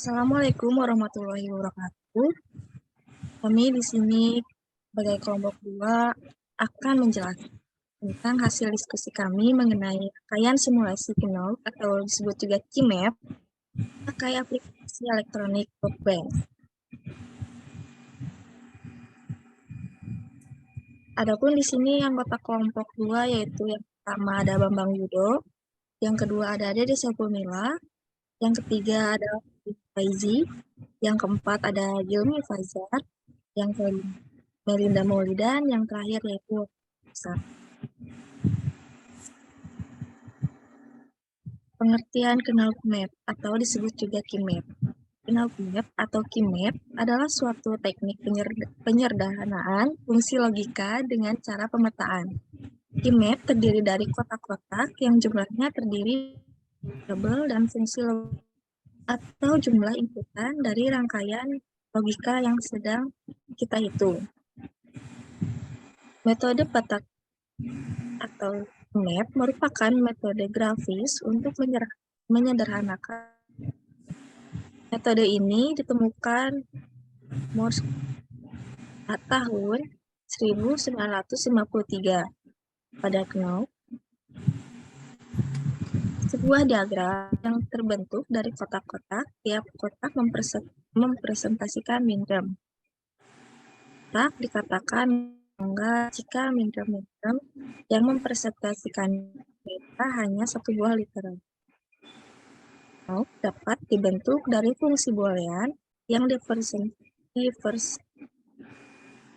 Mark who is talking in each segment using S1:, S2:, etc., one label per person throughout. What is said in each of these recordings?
S1: Assalamualaikum warahmatullahi wabarakatuh. Kami di sini sebagai kelompok 2 akan menjelaskan tentang hasil diskusi kami mengenai rangkaian simulasi Keynote atau disebut juga KeyMap pakai aplikasi elektronik Workbench. Adapun di sini anggota kelompok 2 yaitu yang pertama ada Bambang Yudo, yang kedua ada Dede Sepulmila, yang ketiga ada Faizi, yang keempat ada Gilmi Faizar, yang kelima Melinda Maulidan, yang terakhir yaitu pengertian kenal map atau disebut juga KeyMap. Kenal map atau KeyMap adalah suatu teknik penyederhanaan fungsi logika dengan cara pemetaan. KeyMap terdiri dari kotak-kotak yang jumlahnya terdiri variabel dan fungsi atau jumlah inputan dari rangkaian logika yang sedang kita hitung. Metode petak atau map merupakan metode grafis untuk menyederhanakan. Metode ini ditemukan Morse tahun 1953 pada Knopf. Sebuah diagram yang terbentuk dari kotak-kotak, tiap kotak mempresentasikan minterm. Kotak dikatakan enggak jika minterm yang mempresentasikan data hanya satu buah literal. Dapat dibentuk dari fungsi boolean yang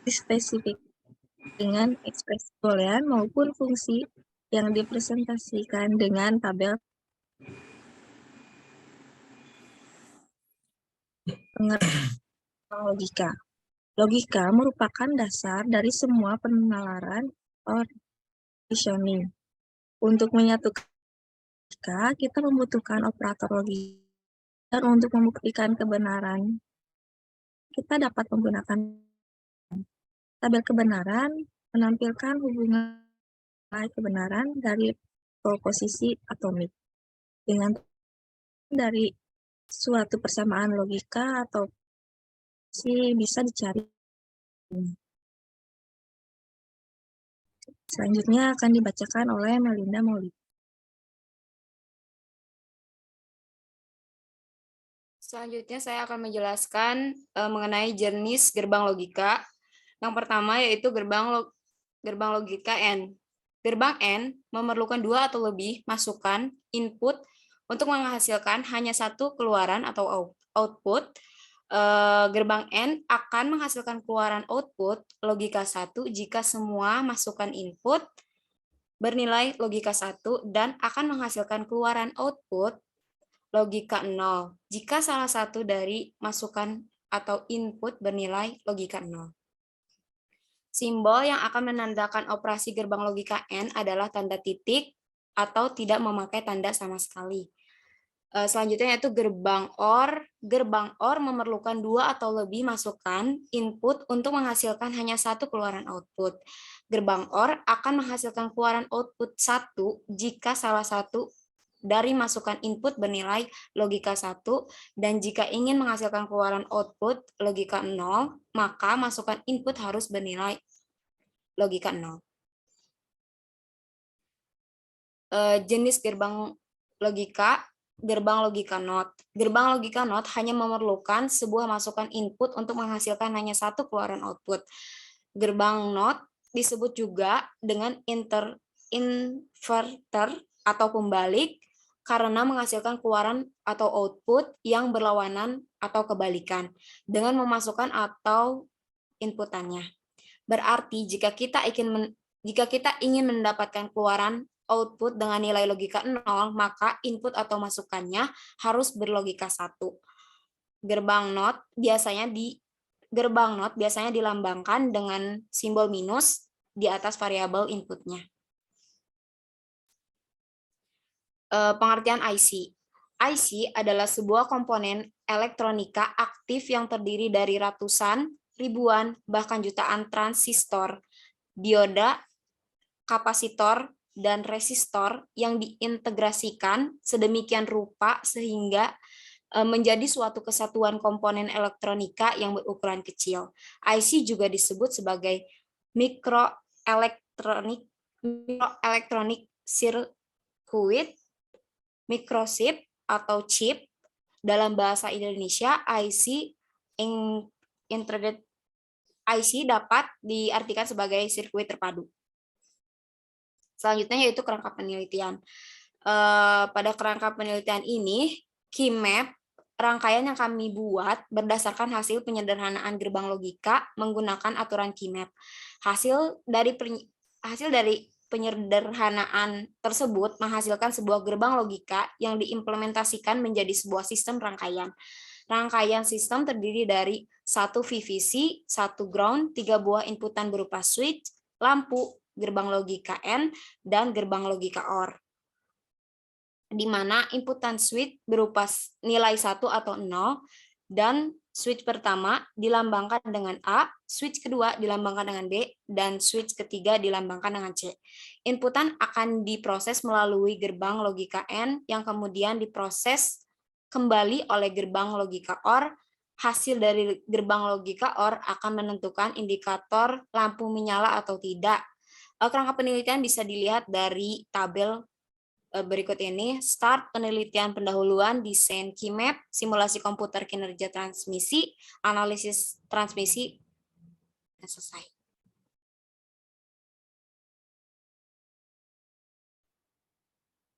S1: dispesifik dengan ekspresi boolean maupun fungsi yang dipresentasikan dengan tabel. Pengertian logika. Logika merupakan dasar dari semua penalaran or reasoning. Untuk menyatukan logika, kita membutuhkan operator logika. Dan untuk membuktikan kebenaran, kita dapat menggunakan tabel kebenaran menampilkan hubungan kebenaran dari posisi atomik dengan dari suatu persamaan logika atau bisa dicari. Selanjutnya akan dibacakan oleh Melinda Maulidan.
S2: Selanjutnya saya akan menjelaskan mengenai jenis gerbang logika. Yang pertama yaitu gerbang logika N. Gerbang N memerlukan 2 atau lebih masukan input untuk menghasilkan hanya satu keluaran atau output. Gerbang N akan menghasilkan keluaran output logika 1 jika semua masukan input bernilai logika 1 dan akan menghasilkan keluaran output logika 0 jika salah satu dari masukan atau input bernilai logika 0. Simbol yang akan menandakan operasi gerbang logika N adalah tanda titik atau tidak memakai tanda sama sekali. Selanjutnya yaitu gerbang OR. Gerbang OR memerlukan 2 atau lebih masukan input untuk menghasilkan hanya satu keluaran output. Gerbang OR akan menghasilkan keluaran output 1 jika salah satu dari masukan input bernilai logika 1, dan jika ingin menghasilkan keluaran output logika 0, maka masukan input harus bernilai logika 0. Jenis gerbang logika NOT. Gerbang logika NOT hanya memerlukan sebuah masukan input untuk menghasilkan hanya satu keluaran output. Gerbang NOT disebut juga dengan inverter atau pembalik karena menghasilkan keluaran atau output yang berlawanan atau kebalikan dengan memasukkan atau inputannya. Berarti jika kita ingin mendapatkan keluaran output dengan nilai logika 0, maka input atau masukannya harus berlogika 1. Gerbang NOT biasanya dilambangkan dengan simbol minus di atas variabel inputnya. Pengertian IC. IC adalah sebuah komponen elektronika aktif yang terdiri dari ratusan, ribuan, bahkan jutaan transistor, dioda, kapasitor, dan resistor yang diintegrasikan sedemikian rupa sehingga menjadi suatu kesatuan komponen elektronika yang berukuran kecil. IC juga disebut sebagai mikroelektronik circuit, microchip atau chip. Dalam bahasa Indonesia, IC dapat diartikan sebagai sirkuit terpadu. Selanjutnya yaitu kerangka penelitian. Pada kerangka penelitian ini, KeyMap rangkaian yang kami buat berdasarkan hasil penyederhanaan gerbang logika menggunakan aturan KeyMap. Hasil dari penyederhanaan tersebut menghasilkan sebuah gerbang logika yang diimplementasikan menjadi sebuah sistem rangkaian. Rangkaian sistem terdiri dari 1 VVC, 1 ground, 3 buah inputan berupa switch, lampu, gerbang logika N, dan gerbang logika OR. Di mana inputan switch berupa nilai 1 atau 0, dan switch pertama dilambangkan dengan A, switch kedua dilambangkan dengan B, dan switch ketiga dilambangkan dengan C. Inputan akan diproses melalui gerbang logika N yang kemudian diproses kembali oleh gerbang logika OR. Hasil dari gerbang logika OR akan menentukan indikator lampu menyala atau tidak. Kerangka penelitian bisa dilihat dari tabel berikut ini. Start penelitian pendahuluan, desain KeyMap, simulasi komputer kinerja transmisi, analisis transmisi, dan selesai.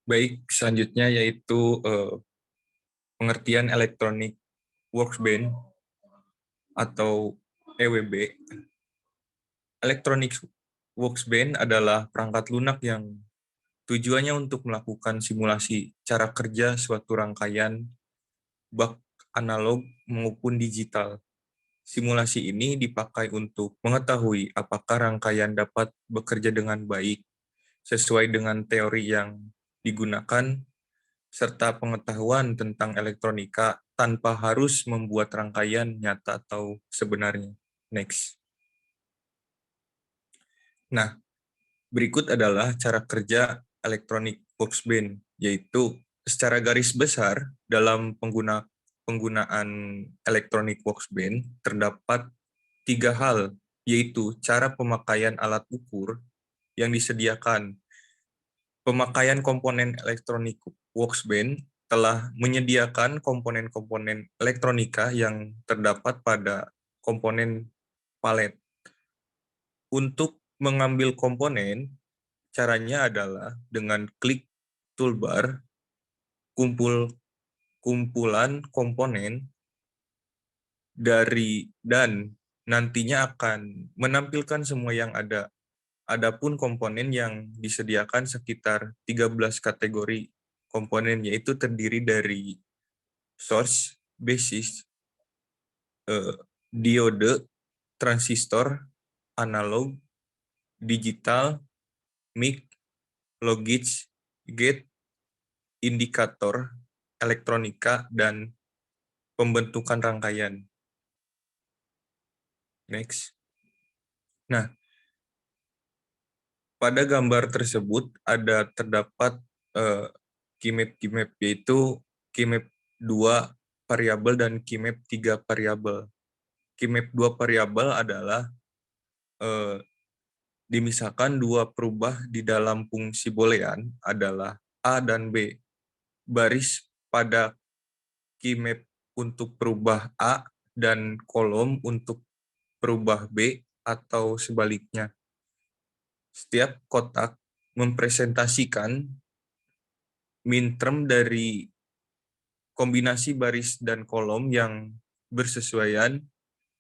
S3: Baik, selanjutnya yaitu pengertian Electronic Worksbench atau EWB. Electronic Worksbench adalah perangkat lunak yang tujuannya untuk melakukan simulasi cara kerja suatu rangkaian baik analog maupun digital. Simulasi ini dipakai untuk mengetahui apakah rangkaian dapat bekerja dengan baik sesuai dengan teori yang digunakan, serta pengetahuan tentang elektronika tanpa harus membuat rangkaian nyata atau sebenarnya. Next. Nah, berikut adalah cara kerja Electronic Worksbench, yaitu secara garis besar dalam penggunaan Electronic Worksbench terdapat 3 hal, yaitu cara pemakaian alat ukur yang disediakan. Pemakaian komponen Electronic Worksbench telah menyediakan komponen-komponen elektronika yang terdapat pada komponen palet. Untuk mengambil komponen, caranya adalah dengan klik toolbar, kumpulan komponen dan nantinya akan menampilkan semua yang ada. Adapun komponen yang disediakan sekitar 13 kategori komponen, yaitu terdiri dari source, basis, diode, transistor, analog, digital, mic, logic, gate, indikator, elektronika, dan pembentukan rangkaian. Next. Nah, pada gambar tersebut terdapat KeyMap, yaitu KeyMap 2 variabel dan KeyMap 3 variabel. KeyMap 2 variabel adalah dimisahkan dua perubah di dalam fungsi boolean adalah A dan B. Baris pada KeyMap untuk perubah A dan kolom untuk perubah B atau sebaliknya. Setiap kotak mempresentasikan minterm dari kombinasi baris dan kolom yang bersesuaian,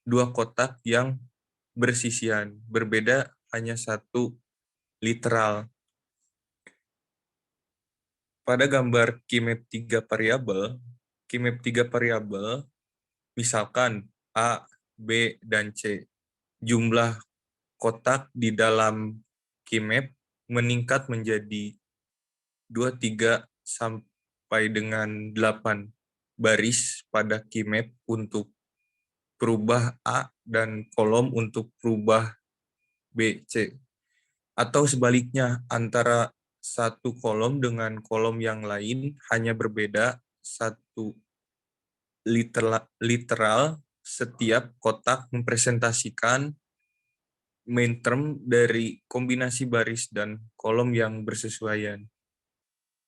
S3: dua kotak yang bersisian, berbeda hanya satu literal. Pada gambar KeyMap 3 variabel, misalkan A, B, dan C. Jumlah kotak di dalam KeyMap meningkat menjadi 2, 3, sampai dengan 8 baris pada KeyMap untuk perubah A dan kolom untuk perubah B, C. Atau sebaliknya, antara satu kolom dengan kolom yang lain hanya berbeda satu literal setiap kotak mempresentasikan main term dari kombinasi baris dan kolom yang bersesuaian.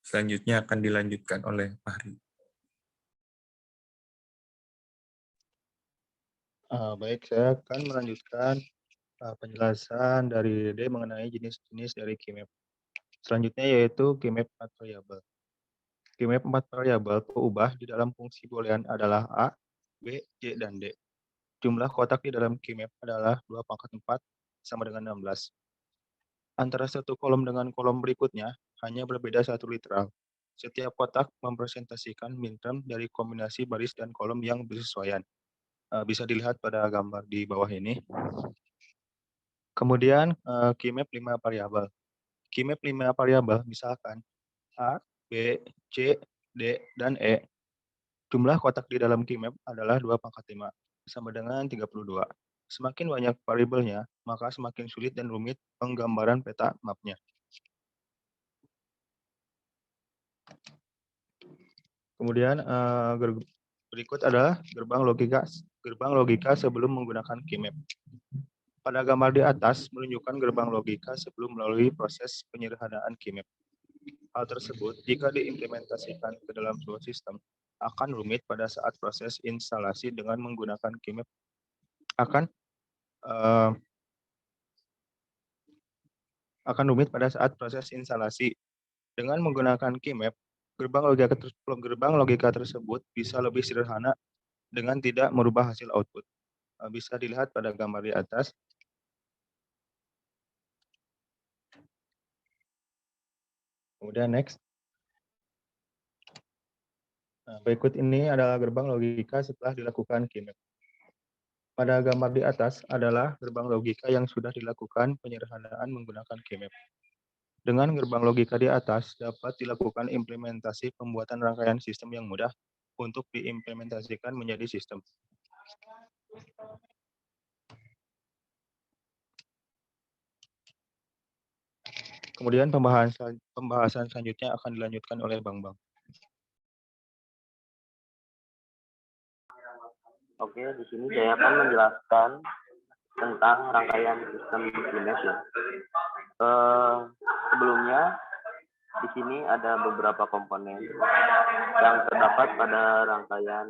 S3: Selanjutnya akan dilanjutkan oleh Fahri.
S4: Baik, saya akan melanjutkan penjelasan dari D mengenai jenis-jenis dari keymap. Selanjutnya yaitu keymap 4 variabel. Keymap 4 variabel peubah di dalam fungsi boolean adalah A, B, C, dan D. Jumlah kotak di dalam keymap adalah 2 pangkat 4 sama dengan 16. Antara satu kolom dengan kolom berikutnya hanya berbeda satu literal. Setiap kotak mempresentasikan minterm dari kombinasi baris dan kolom yang bersesuaian. Bisa dilihat pada gambar di bawah ini. Kemudian keymap 5 variabel. Keymap 5 variabel misalkan A, B, C, D, dan E. Jumlah kotak di dalam keymap adalah 2 pangkat 5 sama dengan 32. Semakin banyak variabelnya, maka semakin sulit dan rumit penggambaran peta mapnya. Kemudian berikut adalah gerbang logika sebelum menggunakan keymap. Pada gambar di atas menunjukkan gerbang logika sebelum melalui proses penyederhanaan keymap. Hal tersebut jika diimplementasikan ke dalam sebuah sistem akan rumit pada saat proses instalasi dengan menggunakan keymap akan rumit pada saat proses instalasi. Dengan menggunakan keymap, gerbang logika tersebut bisa lebih sederhana dengan tidak merubah hasil output. Bisa dilihat pada gambar di atas. Kemudian next. Berikut ini adalah gerbang logika setelah dilakukan keymap. Pada gambar di atas adalah gerbang logika yang sudah dilakukan penyederhanaan menggunakan keymap. Dengan gerbang logika di atas dapat dilakukan implementasi pembuatan rangkaian sistem yang mudah untuk diimplementasikan menjadi sistem. Kemudian pembahasan selanjutnya akan dilanjutkan oleh Bang.
S5: Oke, di sini saya akan menjelaskan tentang rangkaian sistem keymap ya. Sebelumnya di sini ada beberapa komponen yang terdapat pada rangkaian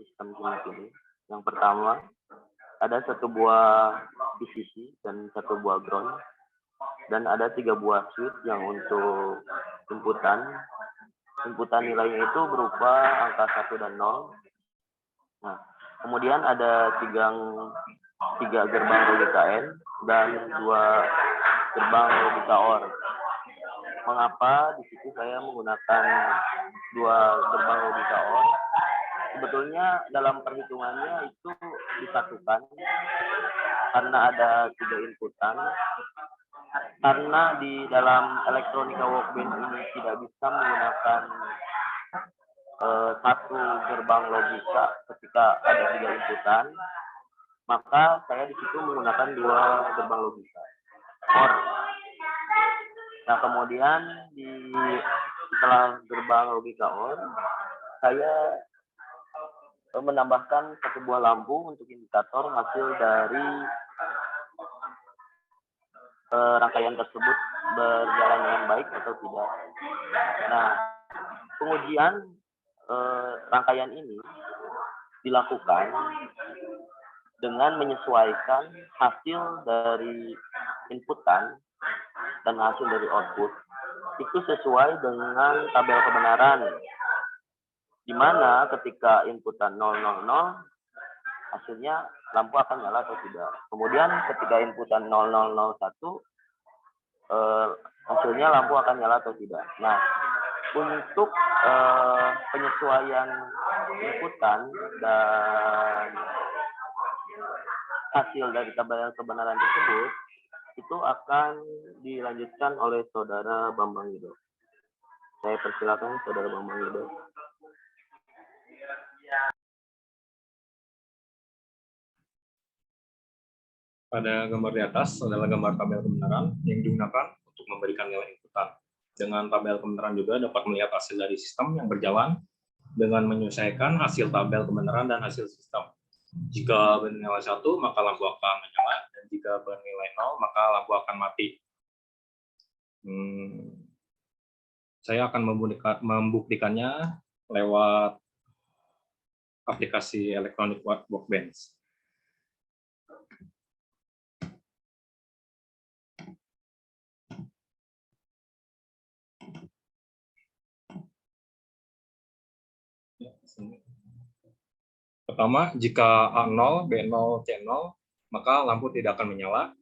S5: sistem keymap ini. Yang pertama ada satu buah VCC dan satu buah ground, dan ada 3 buah switch yang untuk inputan nilainya itu berupa angka 1 dan 0. Nah, kemudian ada 3 gerbang logika N dan 2 gerbang logika OR. Mengapa di situ saya menggunakan 2 gerbang logika OR? Sebetulnya dalam perhitungannya itu disatukan karena ada 3 inputan. Karena di dalam elektronika workbench ini tidak bisa menggunakan satu gerbang logika ketika ada 3 inputan, maka saya di situ menggunakan 2 gerbang logika OR. Nah, kemudian setelah gerbang logika OR, saya menambahkan satu buah lampu untuk indikator hasil dari rangkaian tersebut berjalan dengan baik atau tidak. Nah, pengujian rangkaian ini dilakukan dengan menyesuaikan hasil dari inputan dan hasil dari output itu sesuai dengan tabel kebenaran, di mana ketika inputan 000 hasilnya lampu akan nyala atau tidak. Kemudian ketika inputan 0001 hasilnya lampu akan nyala atau tidak. Nah, untuk penyesuaian inputan dan hasil dari tabel kebenaran tersebut itu akan dilanjutkan oleh Saudara Bambang Yudo. Saya persilakan Saudara Bambang Yudo.
S6: Pada gambar di atas adalah gambar tabel kebenaran yang digunakan untuk memberikan nilai inputan. Dengan tabel kebenaran juga dapat melihat hasil dari sistem yang berjalan dengan menyesuaikan hasil tabel kebenaran dan hasil sistem. Jika bernilai 1, maka lampu akan menyala, dan jika bernilai 0, maka lampu akan mati. Saya akan membuktikannya lewat aplikasi Electronic Workbench. Pertama, jika A0, B0, C0, maka lampu tidak akan menyala.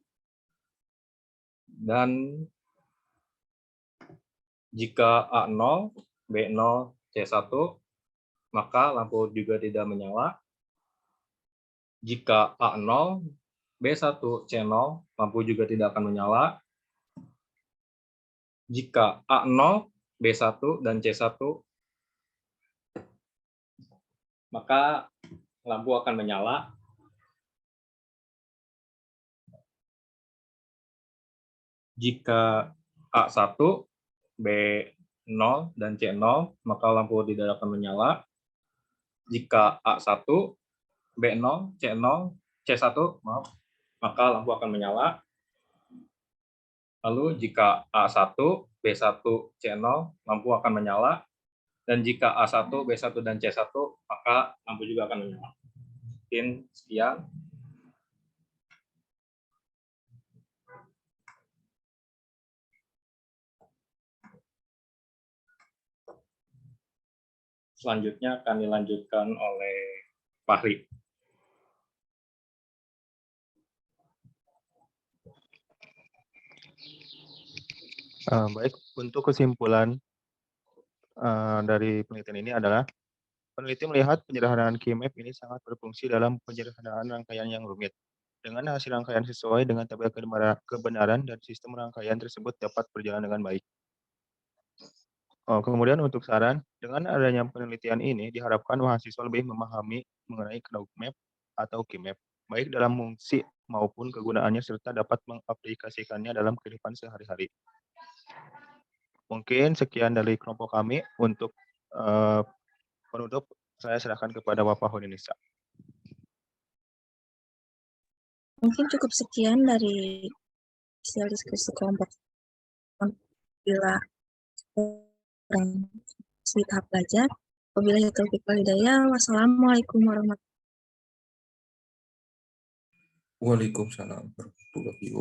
S6: Dan jika A0, B0, C1, maka lampu juga tidak menyala. Jika A0, B1, C0, lampu juga tidak akan menyala. Jika A0, B1, dan C1, maka lampu akan menyala. Jika A1, B0, dan C0, maka lampu tidak akan menyala. Jika A1, B0, C1, maka lampu akan menyala. Lalu jika A1, B1, C0, lampu akan menyala. Dan jika A1, B1, dan C1, maka lampu juga akan menyala. Mungkin sekian. Selanjutnya akan dilanjutkan oleh Fahri.
S4: Baik, untuk kesimpulan dari penelitian ini adalah peneliti melihat penyederhanaan KeyMap ini sangat berfungsi dalam penyederhanaan rangkaian yang rumit. Dengan hasil rangkaian sesuai dengan tabel kebenaran dan sistem rangkaian tersebut dapat berjalan dengan baik. Kemudian untuk saran, dengan adanya penelitian ini diharapkan mahasiswa lebih memahami mengenai KnowMap atau KeyMap, baik dalam fungsi maupun kegunaannya serta dapat mengaplikasikannya dalam kehidupan sehari-hari. Mungkin sekian dari kelompok kami. Untuk penutup, saya serahkan kepada Bapak Honinisa.
S1: Mungkin cukup sekian dari hasil diskusi kelompok. Bila kurang tahap belajar, wabillahi taufiq wal hidayah. Wassalamualaikum warahmatullahi wabarakatuh.
S3: Waalaikumsalam warahmatullahi wabarakatuh.